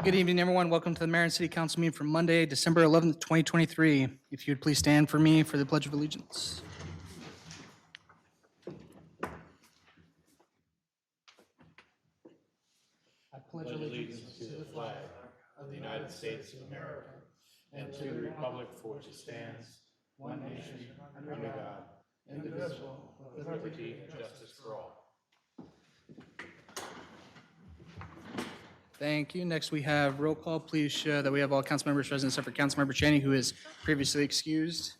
Good evening, everyone. Welcome to the Mayor and City Council meeting for Monday, December 11th, 2023. If you would please stand for me for the Pledge of Allegiance. I pledge allegiance to the flag of the United States of America and to the republic for which it stands, one nation, under God, indivisible, with liberty and justice for all. Thank you. Next, we have roll call. Please show that we have all council members present except for Councilmember Chaney, who is previously excused.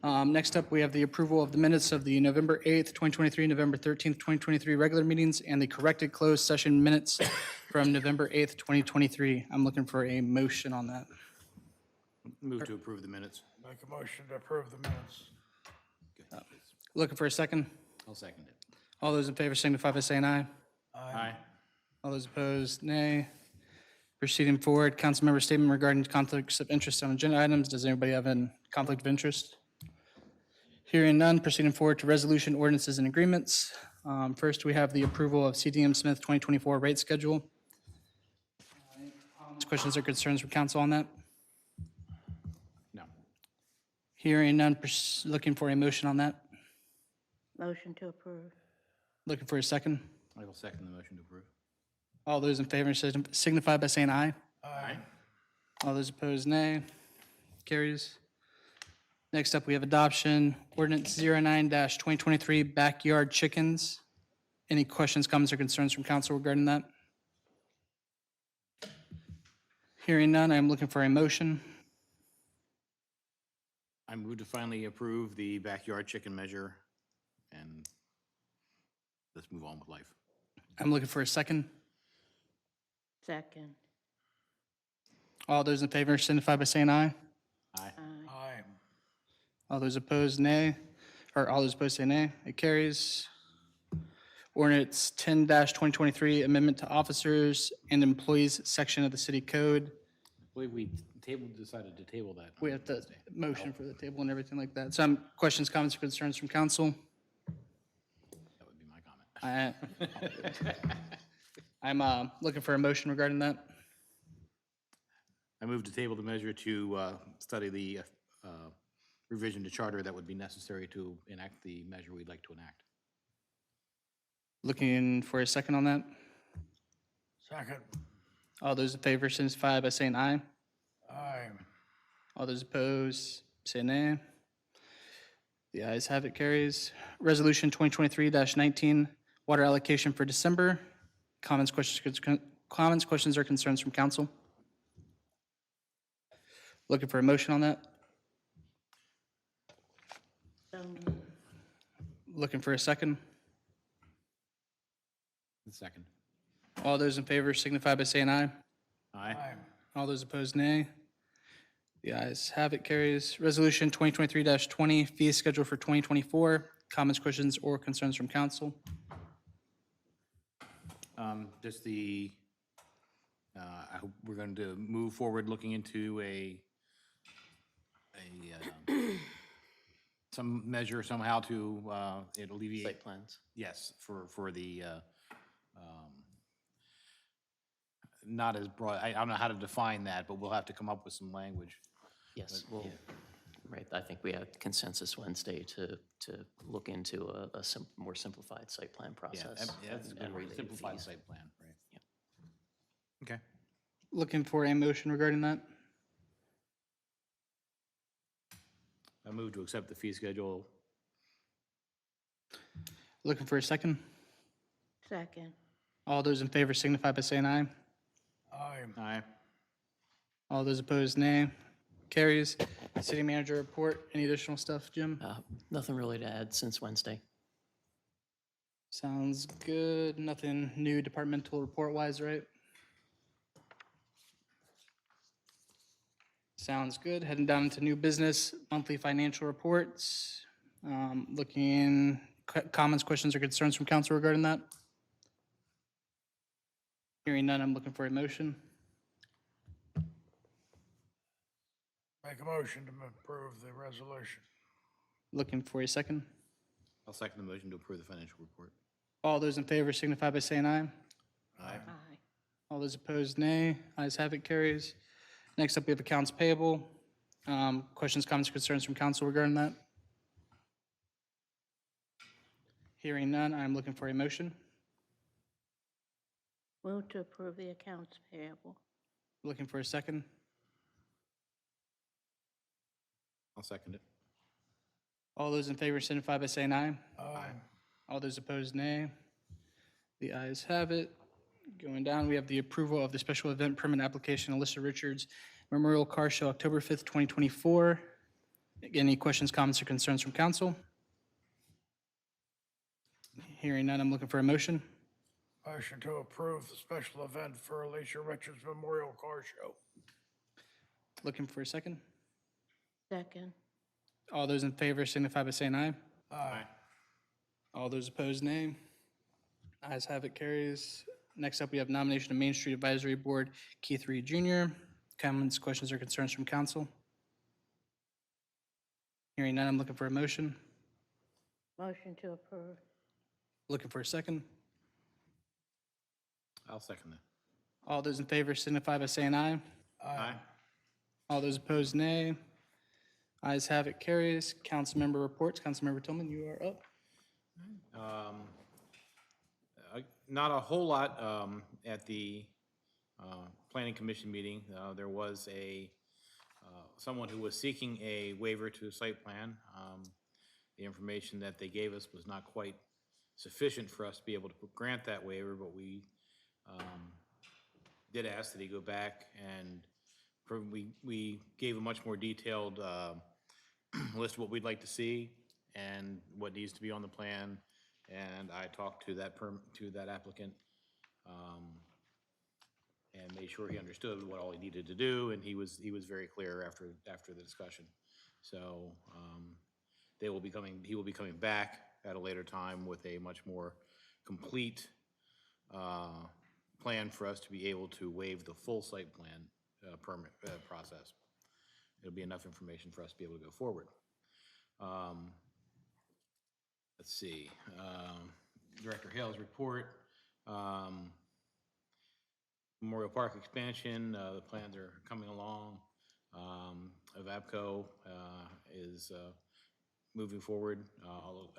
Next up, we have the approval of the minutes of the November 8th, 2023, November 13th, 2023 regular meetings, and the corrected closed session minutes from November 8th, 2023. I'm looking for a motion on that. Move to approve the minutes. Make a motion to approve the minutes. Looking for a second. I'll second it. All those in favor signify by saying aye. Aye. All those opposed, nay. Proceeding forward, council member statement regarding conflicts of interest on agenda items. Does anybody have a conflict of interest? Hearing none, proceeding forward to resolution, ordinances, and agreements. First, we have the approval of CDM Smith 2024 rate schedule. Questions or concerns from council on that? No. Hearing none, looking for a motion on that. Motion to approve. Looking for a second. I will second the motion to approve. All those in favor signify by saying aye. Aye. All those opposed, nay. Carries. Next up, we have adoption, ordinance 09-2023, backyard chickens. Any questions, comments, or concerns from council regarding that? Hearing none, I am looking for a motion. I move to finally approve the backyard chicken measure, and let's move on with life. I'm looking for a second. Second. All those in favor signify by saying aye. Aye. Aye. All those opposed, nay. Or all those opposed say nay. It carries. Ordinance 10-2023, amendment to officers and employees section of the city code. I believe we decided to table that. We have to motion for the table and everything like that. Some questions, comments, or concerns from council? That would be my comment. I'm looking for a motion regarding that. I move to table the measure to study the revision to charter that would be necessary to enact the measure we'd like to enact. Looking for a second on that. Second. All those in favor signify by saying aye. Aye. All those opposed say nay. The ayes have it, carries. Resolution 2023-19, water allocation for December. Comments, questions, or concerns from council? Looking for a motion on that. So Looking for a second. Second. All those in favor signify by saying aye. Aye. Aye. All those opposed, nay. The ayes have it, carries. Resolution 2023-20, fee schedule for 2024. Comments, questions, or concerns from council? Just the, I hope we're going to move forward looking into some measure somehow to alleviate. Site plans. Yes, for the, not as broad, I don't know how to define that, but we'll have to come up with some language. Yes, well, right, I think we had consensus Wednesday to look into a more simplified site plan Yeah, process. that's a and good word, related simplified fees. site plan, right? Yeah. Okay. Looking for a motion regarding that. I move to accept the fee schedule. Looking for a second. second. All those in favor signify by saying aye. Aye. Aye. All those opposed, nay. Carries. City manager report. Any additional stuff, Jim? Nothing really to add since Wednesday. Sounds good. Nothing new departmental report-wise, right? Sounds good. Heading down into new business, monthly financial reports. Looking, comments, questions, or concerns from council regarding that? Hearing none, I'm looking for a motion. Make a motion to approve the resolution. Looking for a second. I'll second the motion to approve the financial report. All those in favor signify by saying aye. Aye. Aye. All those opposed, nay. Ayes have it, carries. Next up, we have accounts payable. Questions, comments, or concerns from council regarding that? Hearing none, I'm looking for a motion. Move to approve the accounts payable. Looking for a second. I'll second it. All those in favor signify by saying aye. Aye. All those opposed, nay. The ayes have it. Going down, we have the approval of the special event permit application, Alyssa Richards Memorial Car Show, October 5th, 2024. Any questions, comments, or concerns from council? Hearing none, I'm looking for a motion. Motion to approve the special event for Alicia Richards Memorial Car Show. Looking for a second. Second. All those in favor signify by saying aye. Aye. All those opposed, nay. Ayes have it, carries. Next up, we have nomination of Main Street Advisory Board, Keith Reed Jr. Comments, questions, or concerns from council? Hearing none, I'm looking for a motion. Motion to approve. Looking for a second. I'll second that. All those in favor signify by saying aye. Aye. All those opposed, nay. Ayes have it, carries. Councilmember reports. Councilmember Tillman, you are up. Not a whole lot at the Planning Commission meeting. There was someone who was seeking a waiver to a site plan. The information that they gave us was not quite sufficient for us to be able to grant that waiver, but we did ask that he go back and we gave a much more detailed list of what we'd like to see and what needs to be on the plan. And I talked to that applicant and made sure he understood what all he needed to do, and he was very clear after the discussion. So he will be coming back at a later time with a much more complete plan for us to be able to waive the full site plan permit process. It'll be enough information for us to be able to go forward. Let's see, Director Hale's report. Memorial Park expansion, the plans are coming along. Avapco is moving forward,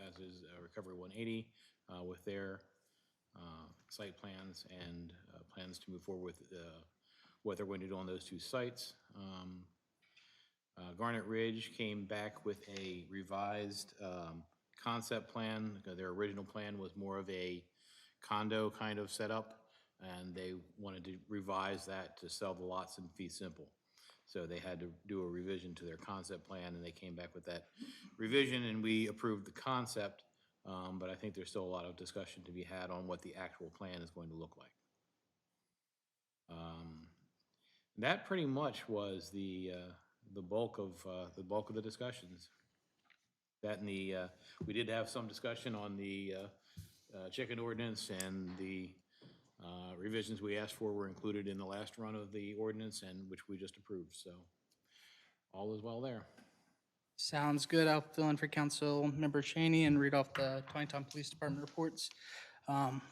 as is Recovery 180 with their site plans and plans to move forward with what they're going to do on those two sites. Garnet Ridge came back with a revised concept plan. Their original plan was more of a condo kind of setup, and they wanted to revise that to sell the lots in fee simple. So they had to do a revision to their concept plan, and they came back with that revision, and we approved the concept, but I think there's still a lot of discussion to be had on what the actual plan is going to look like. That pretty much was the bulk of the discussions. That and we did have some discussion on the chicken ordinance, and the revisions we asked for were included in the last run of the ordinance, and which we just approved. So all is well there. Sounds good. I'll fill in for Councilmember Cheney and read off the Taneytown Police Department reports.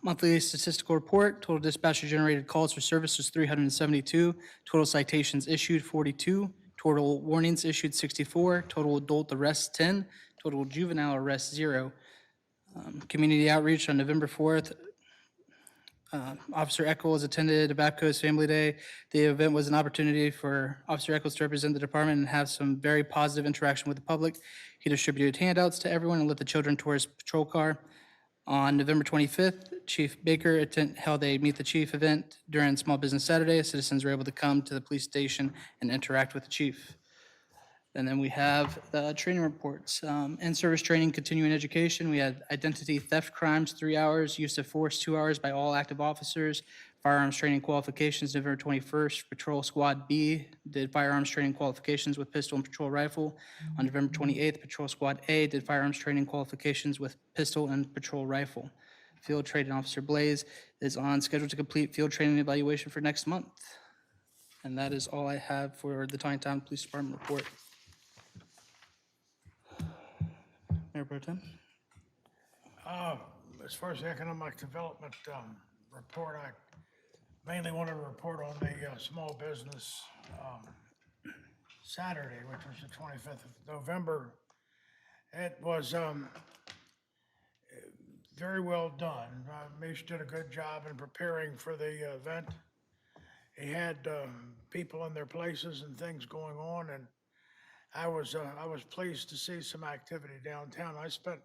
Monthly statistical report, total dispatcher-generated calls for service was 372, total citations issued 42, total warnings issued 64, total adult arrests 10, total juvenile arrests 0. Community outreach on November 4th, Officer Eccles attended Avapco's Family Day. The event was an opportunity for Officer Eccles to represent the department and have some very positive interaction with the public. He distributed handouts to everyone and led the children towards his patrol car. On November 25th, Chief Baker held a Meet the Chief event during Small Business Saturday. Citizens were able to come to the police station and interact with the chief. And then we have the training reports. In-service training, continuing education. We had identity theft crimes, 3 hours, use of force, 2 hours by all active officers. Firearms training qualifications, November 21st, Patrol Squad B did firearms training qualifications with pistol and patrol rifle. On November 28th, Patrol Squad A did firearms training qualifications with pistol and patrol rifle. Field Training Officer Blaze is on schedule to complete field training evaluation for next month. And that is all I have for the Taneytown Police Department report. Mayor Pro Tem? As far as the economic development report, I mainly wanted to report on the small business Saturday, which was the 25th of November. It was very well done. Mish did a good job in preparing for the event. He had people in their places and things going on, and I was pleased to see some activity downtown. I spent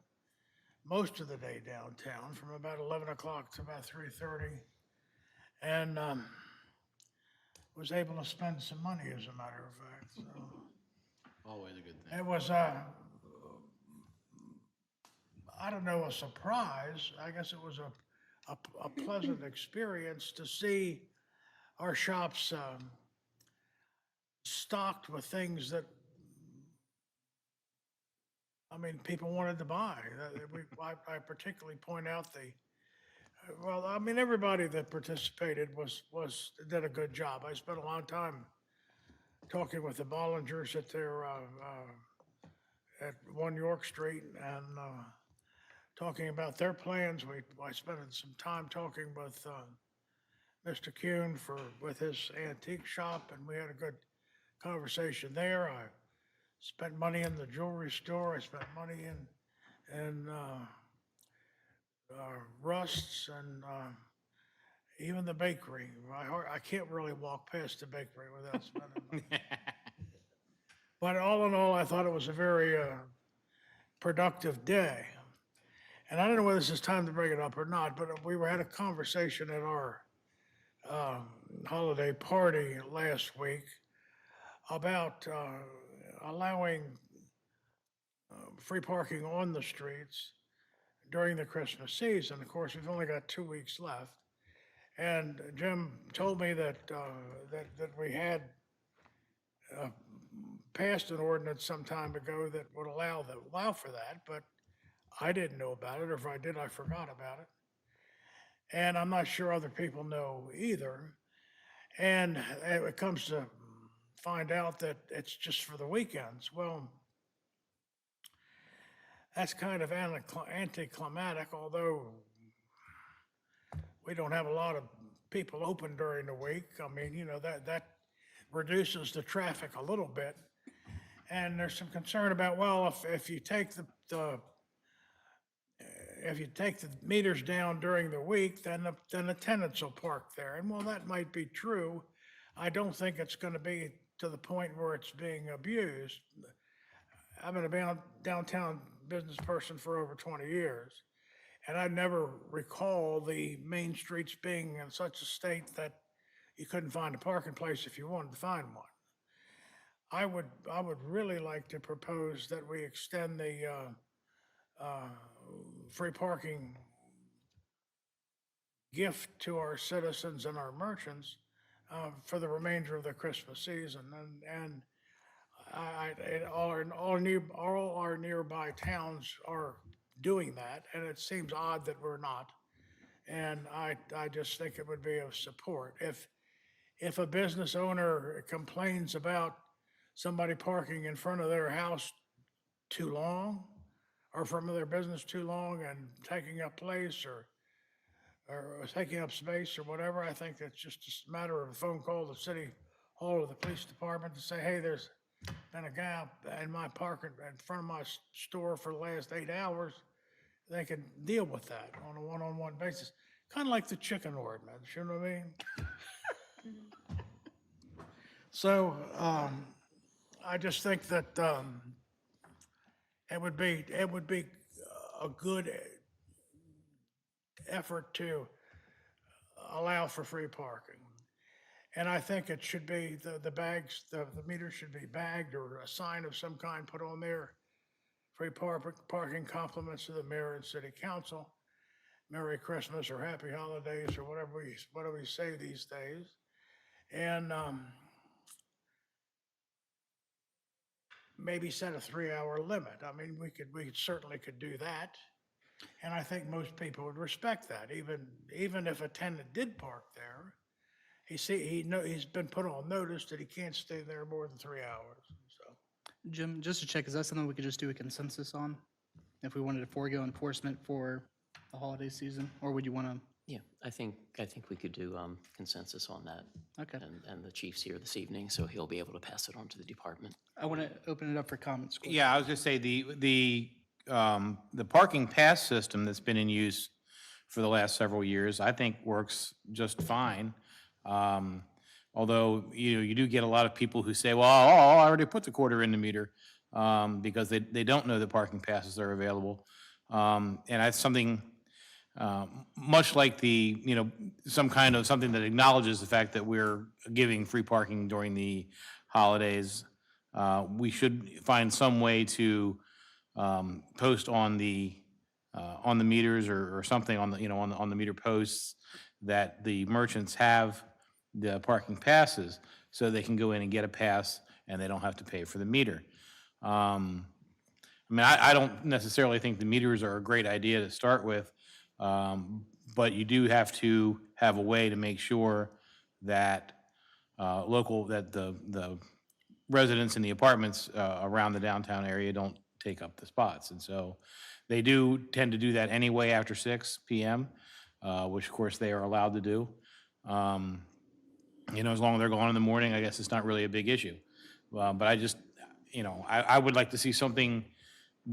most of the day downtown from about 11 o'clock to about 3:30, and was able to spend some money, as a matter of fact. So Always a good thing. it was I don't know, a surprise. I guess it was a pleasant experience to see our shops stocked with things that, I mean, people wanted to buy. I particularly point out well, I mean, everybody that participated did a good job. I spent a long time talking with the Bollingers at their, at 1 York Street and talking about their plans. I spent some time talking with Mr. Kuhn with his antique shop, and we had a good conversation there. I spent money in the jewelry store. I spent money in Rust's and even the bakery. I can't really walk past the bakery without spending money. But all in all, I thought it was a very productive day. And I don't know whether this is time to bring it up or not, but we had a conversation at our holiday party last week about allowing free parking on the streets during the Christmas season. Of course, we've only got 2 weeks left. And Jim told me that we had passed an ordinance some time ago that would allow for that, but I didn't know about it, or if I did, I forgot about it. And I'm not sure other people know either. And it comes to find out that it's just for the weekends. Well, that's kind of anticlimactic, although we don't have a lot of people open during the week. I mean, you know, that reduces the traffic a little bit. And there's some concern about, well, if you take the meters down during the week, then the tenants will park there. And while that might be true, I don't think it's going to be to the point where it's being abused. I've been a downtown business person for over 20 years, and I never recall the main streets being in such a state that you couldn't find a parking place if you wanted to find one. I would really like to propose that we extend the free parking gift to our citizens and our merchants for the remainder of the Christmas season. And all our nearby towns are doing that, and it seems odd that we're not. And I just think it would be of support. If a business owner complains about somebody parking in front of their house too long, or from their business too long and taking up place or taking up space or whatever, I think it's just a matter of a phone call to City Hall or the police department to say, hey, there's been a guy in my parking in front of my store for the last 8 hours. They can deal with that on a one-on-one basis, kind of like the chicken ordinance, you know what I mean? So I just think that it would be a good effort to allow for free parking. And I think it should be, the meters should be bagged or a sign of some kind put on there. Free parking compliments to the mayor and city council. Merry Christmas or Happy Holidays or whatever we say these days. And maybe set a 3-hour limit. I mean, we certainly could do that. And I think most people would respect that, even if a tenant did park there. He's been put on notice that he can't stay there more than 3 hours, so. Jim, just to check, is that something we could just do a consensus on? If we wanted to forego enforcement for the holiday season, or would you want to Yeah, I think we could do consensus on that. Okay. And the chief's here this evening, so he'll be able to pass it on to the department. I want to open it up for comments. Yeah, I was just say the parking pass system that's been in use for the last several years, I think works just fine. Although, you do get a lot of people who say, well, I already put the quarter in the meter, because they don't know that parking passes are available. And that's something, much like something that acknowledges the fact that we're giving free parking during the holidays. We should find some way to post on the meters or something on the meter posts that the merchants have the parking passes, so they can go in and get a pass and they don't have to pay for the meter. I mean, I don't necessarily think the meters are a great idea to start with, but you do have to have a way to make sure that the residents in the apartments around the downtown area don't take up the spots. And so they do tend to do that anyway after 6 p.m., which of course they are allowed to do. As long as they're gone in the morning, I guess it's not really a big issue. But I just, I would like to see something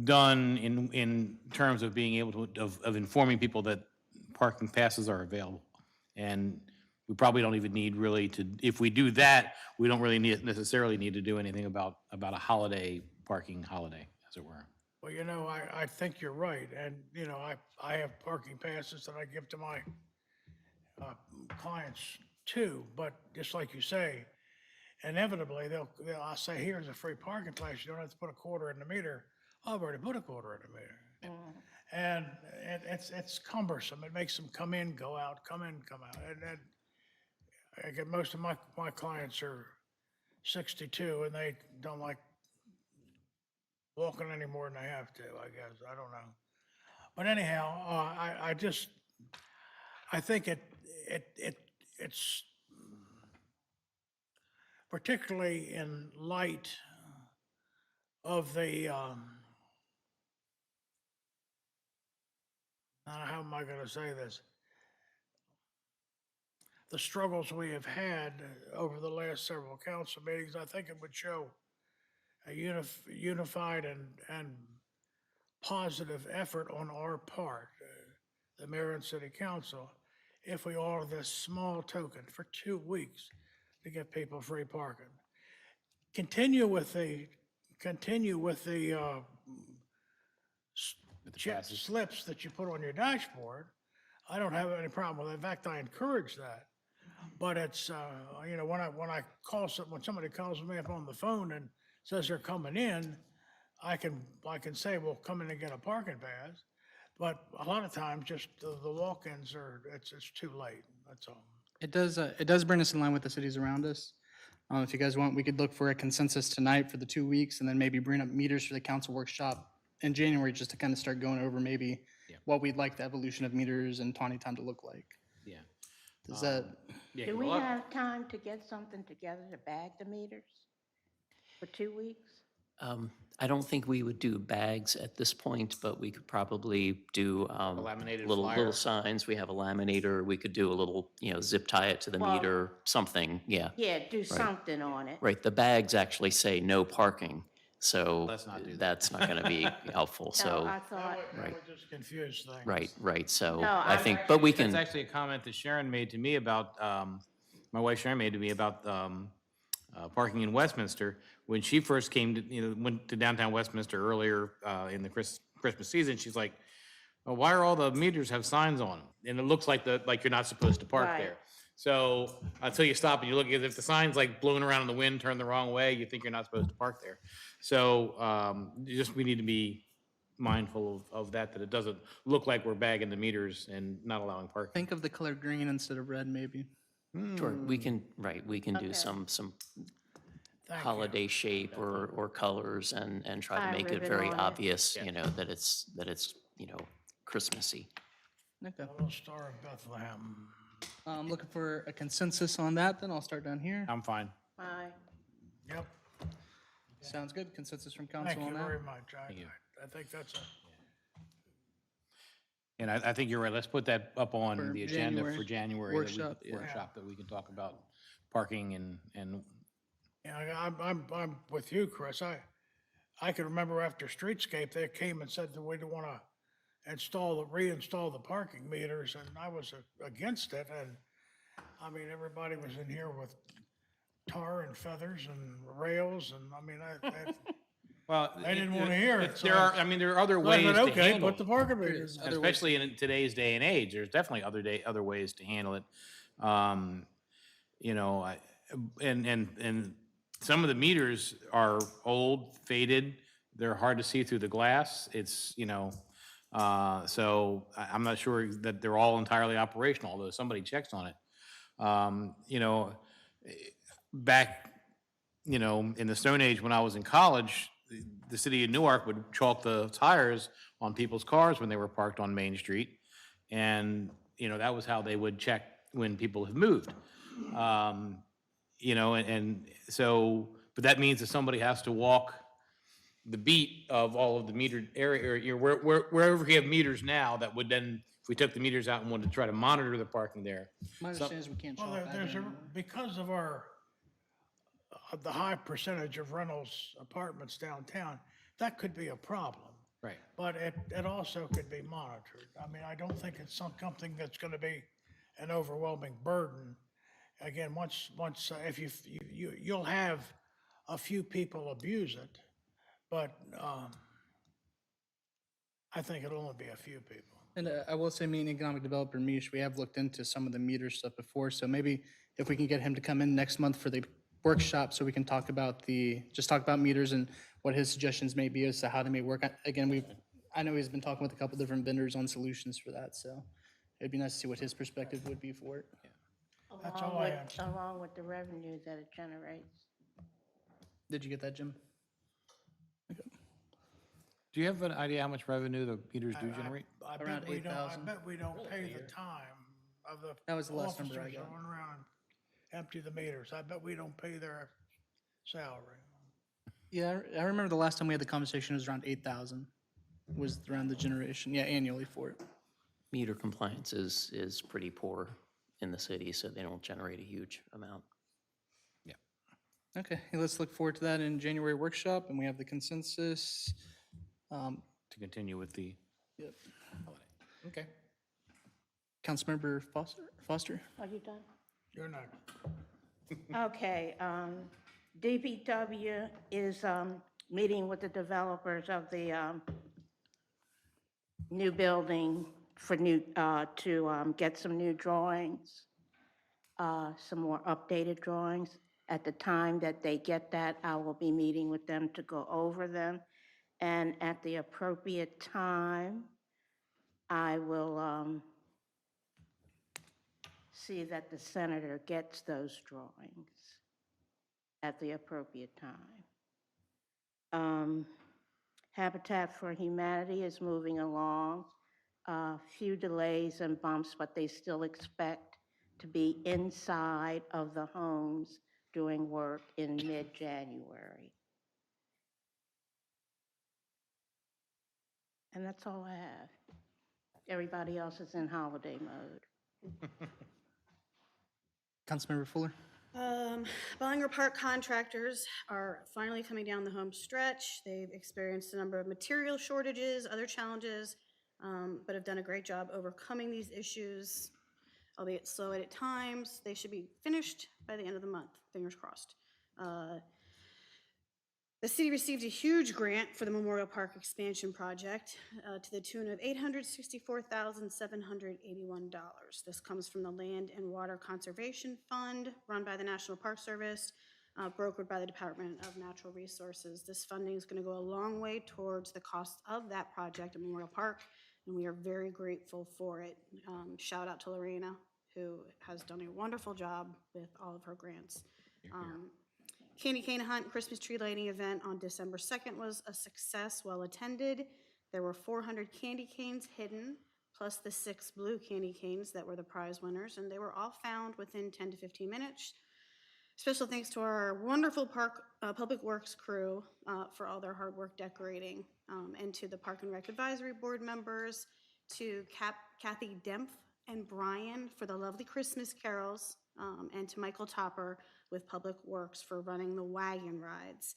done in terms of being able to, of informing people that parking passes are available. And we probably don't even need really to, if we do that, we don't really necessarily need to do anything about a parking holiday, as it were. Well, I think you're right, and, I have parking passes that I give to my clients too, but just like you say, inevitably, I'll say, here's a free parking place, you don't have to put a quarter in the meter. I've already put a quarter in the meter. And it's cumbersome, it makes them come in, go out, come in, come out, and I get most of my clients are 62, and they don't like walking any more than they have to, I guess. I don't know. But anyhow, I think it's particularly in light of the, how am I going to say this? The struggles we have had over the last several council meetings, I think it would show a unified and positive effort on our part, the mayor and city council, if we offer this small token for 2 weeks to get people free parking. Continue with the chip slips that you put on your dashboard. I don't have any problem with it. In fact, I encourage that. But it's, when somebody calls me up on the phone and says they're coming in, I can say, well, come in and get a parking pass. But a lot of times, just the walk-ins it's too late, that's all. It does bring us in line with the cities around us. If you guys want, we could look for a consensus tonight for the 2 weeks and then maybe bring up meters for the council workshop in January, just to kind of start going over maybe what we'd like the evolution of meters in Taneytown to look like. Yeah. Does that? Yeah, Do we well, have time to get something together to bag the meters for 2 weeks? I don't think we would do bags at this point, but we could probably do laminated little flyer. signs. We have a laminator. We could do a little, zip tie it to the Well- meter, something, yeah. Yeah, do something on it. Right, the bags actually say no parking, so Let's not do that. that's not going to be helpful, No, so, I thought, That would just confuse things. right, so No, I I- think, but we That's can, actually a comment that Sharon made to me about, my wife Sharon made to me about parking in Westminster. When she first went to downtown Westminster earlier in the Christmas season, she's like, well, why are all the meters have signs on them? And it looks like you're not supposed to park Right. there. So until you stop and you look, if the sign's like blowing around in the wind, turn the wrong way, you think you're not supposed to park there. So we need to be mindful of that it doesn't look like we're bagging the meters and not allowing parking. Think of the color green instead of red, maybe. sure, we can do some Thank you. holiday shape or colors and try to Tie make it ribbon very on it. obvious, that it's, Christmassy. Okay. Little Star of Bethlehem. I'm looking for a consensus on that, then I'll start down here. I'm fine. aye. Yep, Sounds good. Consensus from thank council you on that. very much. you. I think that's And I think you're right. Let's put that up on For the agenda for January. January. Workshop, yeah. Workshop that we can talk about parking and Yeah, I'm with you, Chris. I can remember after Streetscape, they came and said that we don't want to reinstall the parking meters, and I was against it. And I mean, everybody was in here with tar and feathers and rails, and I mean, well, I didn't want to hear it. There are, I mean, there are other So I ways said, to okay, handle put the it. parking meters. Other ways. Especially in today's day and age, there's definitely other ways to handle it. You know, and some of the meters are old, faded. They're hard to see through the glass. It's, you know, so I'm not sure that they're all entirely operational, although somebody checks on it. You know, back, you know, in the Stone Age when I was in college, the city of Newark would chalk the tires on people's cars when they were parked on Main Street. And, you know, that was how they would check when people have moved. You know, and so, but that means that somebody has to walk the beat of all of the metered area, or you know, wherever we have meters now, that would then, if we took the meters out and wanted to try to monitor the parking there. My understanding is we can't Well, chalk that there's anymore. because of the high percentage of rentals apartments downtown, that could be a problem. Right. But it also could be monitored. I mean, I don't think it's something that's going to be an overwhelming burden. Again, if you'll have a few people abuse it, but I think it'll only be a few people. And I will say, me and economic developer Mish, we have looked into some of the meter stuff before. So maybe if we can get him to come in next month for the workshop, so we can talk about just talk about meters and what his suggestions may be as to how they may work. Again, I know he's been talking with a couple different vendors on solutions for that. So it'd be nice to see what his perspective would be for it. That's all I have. Along with the revenue that it generates. Did you get that, Jim? Do you have an idea how much revenue the meters do generate? I Around bet we don't, 8,000. pay the time of the That was the last number I officers got. that run around and empty the meters. I bet we don't pay their salary. Yeah, I remember the last time we had the conversation was around 8,000 was around the generation. Yeah, annually for it. Meter compliance is pretty poor in the city, so they don't generate a huge amount. Okay, let's look forward to that in January workshop, and we have the consensus. To continue with the Yep. holiday. Okay. Councilmember Foster? Are you done? You're not. Okay, DPW is meeting with the developers of the new building for to get some new drawings, some more updated drawings. At the time that they get that, I will be meeting with them to go over them. And at the appropriate time, I will see that the senator gets those drawings at the appropriate time. Habitat for Humanity is moving along. Few delays and bumps, but they still expect to be inside of the homes doing work in mid-January. And that's all I have. Everybody else is in holiday mode. Councilmember Fuller? Bolinger Park contractors are finally coming down the home stretch. They've experienced a number of material shortages, other challenges, but have done a great job overcoming these issues, albeit slow at times. They should be finished by the end of the month, fingers crossed. The city received a huge grant for the Memorial Park expansion project to the tune of $864,781. This comes from the Land and Water Conservation Fund, run by the National Park Service, brokered by the Department of Natural Resources. This funding is going to go a long way towards the cost of that project at Memorial Park, and we are very grateful for it. Shout out to Lorena, who has done a wonderful job with all of her grants. Candy cane hunt Christmas tree lighting event on December 2nd was a success, well attended. There were 400 candy canes hidden, plus the 6 blue candy canes that were the prize winners, and they were all found within 10 to 15 minutes. Special thanks to our wonderful park public works crew for all their hard work decorating, and to the Park and Rec Advisory Board members to Kathy Dempf and Brian for the lovely Christmas carols, and to Michael Topper with Public Works for running the wagon rides,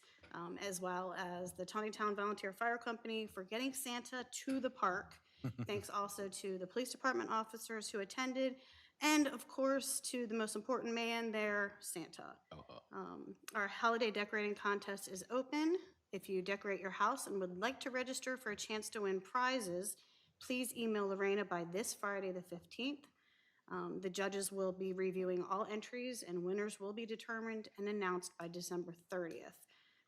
as well as the Taneytown Volunteer Fire Company for getting Santa to the park. Thanks also to the police department officers who attended, and of course, to the most important man there, Santa. Our holiday decorating contest is open. If you decorate your house and would like to register for a chance to win prizes, please email Lorena by this Friday, the 15th. The judges will be reviewing all entries, and winners will be determined and announced by December 30th.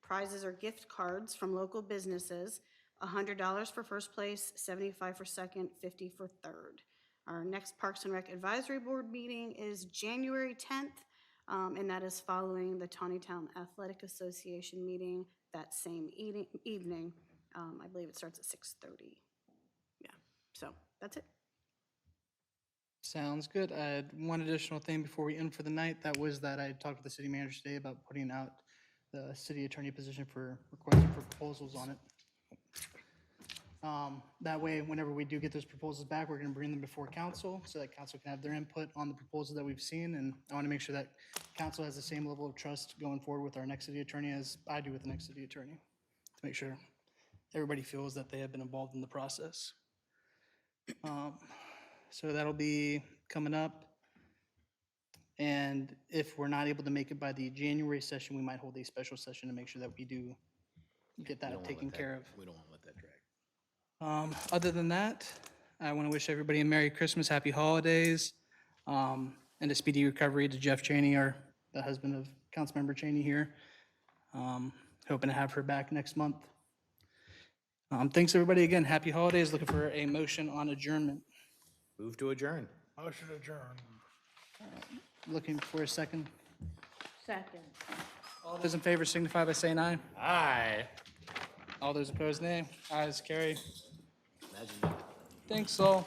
Prizes are gift cards from local businesses, $100 for first place, $75 for second, $50 for third. Our next Parks and Rec Advisory Board meeting is January 10th, and that is following the Taneytown Athletic Association meeting that same evening. I believe it starts at 6:30. Yeah, so that's it. Sounds good. I had one additional thing before we end for the night. That was that I talked with the city manager today about putting out the city attorney position for requesting for proposals on it. That way, whenever we do get those proposals back, we're going to bring them before council so that council can have their input on the proposal that we've seen. And I want to make sure that council has the same level of trust going forward with our next city attorney as I do with the next city attorney, to make sure everybody feels that they have been involved in the process. So that'll be coming up. And if we're not able to make it by the January session, we might hold a special session to make sure that we do get We don't that wanna taken let care that- of. We don't want to let that drag. Other than that, I want to wish everybody a Merry Christmas, Happy Holidays, and a speedy recovery to Jeff Cheney, the husband of Councilmember Cheney here. Hoping to have her back next month. Thanks, everybody. Again, Happy Holidays. Looking for a motion on adjournment. Move to adjourn. Motion adjourned. Looking for a second. Second. All those in favor signify by saying aye. Aye. All those opposed, nay. Ayes carry. Imagine that. Thanks all.